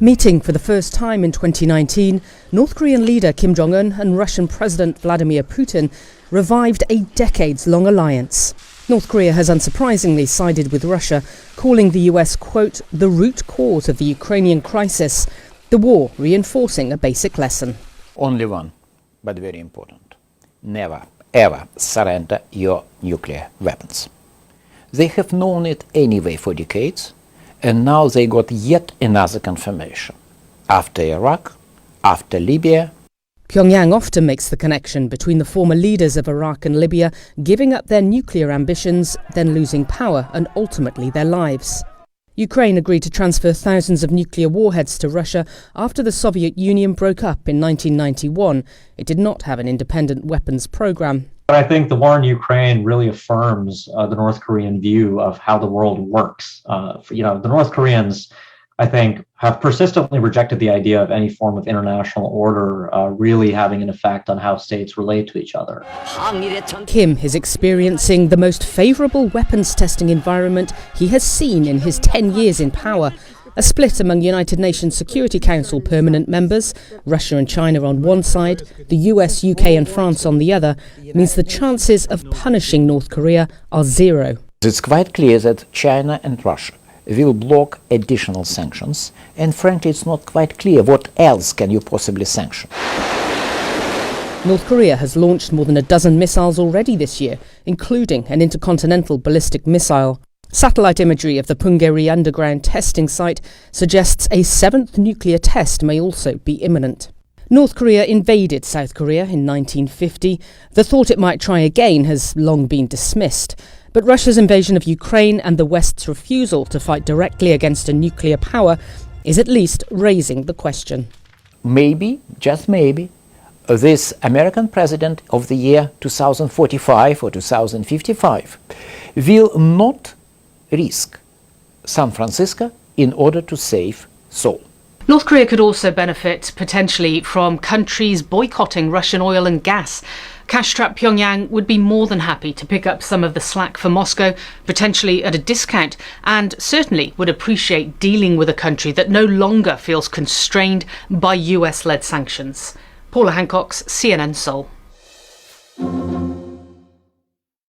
Meeting for the first time in 2019, North Korean leader Kim Jong-un and Russian President Vladimir Putin revived a decades-long alliance. North Korea has unsurprisingly sided with Russia, calling the US, quote, the root cause of the Ukrainian crisis, the war reinforcing a basic lesson. Only one, but very important. Never, ever surrender your nuclear weapons. They have known it anyway for decades, and now they got yet another confirmation. After Iraq, after Libya. Pyongyang often makes the connection between the former leaders of Iraq and Libya giving up their nuclear ambitions, then losing power and ultimately their lives. Ukraine agreed to transfer thousands of nuclear warheads to Russia after the Soviet Union broke up in 1991. It did not have an independent weapons program. I think the war in Ukraine really affirms the North Korean view of how the world works. The North Koreans, I think, have persistently rejected the idea of any form of international order really having an effect on how states relate to each other. Kim is experiencing the most favourable weapons testing environment he has seen in his 10 years in power. A split among United Nations Security Council permanent members, Russia and China on one side, the US, UK and France on the other, means the chances of punishing North Korea are zero. It's quite clear that China and Russia will block additional sanctions, and frankly it's not quite clear what else can you possibly sanction. North Korea has launched more than a dozen missiles already this year, including an intercontinental ballistic missile. Satellite imagery of the Punggye-ri underground testing site suggests a seventh nuclear test may also be imminent. North Korea invaded South Korea in 1950. The thought it might try again has long been dismissed. But Russia's invasion of Ukraine and the West's refusal to fight directly against a nuclear power is at least raising the question. Maybe, just maybe, this American president of the year 2045 or 2055 will not risk San Francisco in order to save Seoul. North Korea could also benefit potentially from countries boycotting Russian oil and gas. Cash-strapped Pyongyang would be more than happy to pick up some of the slack for Moscow, potentially at a discount, and certainly would appreciate dealing with a country that no longer feels constrained by US-led sanctions. Paula Hancock's CNN Seoul.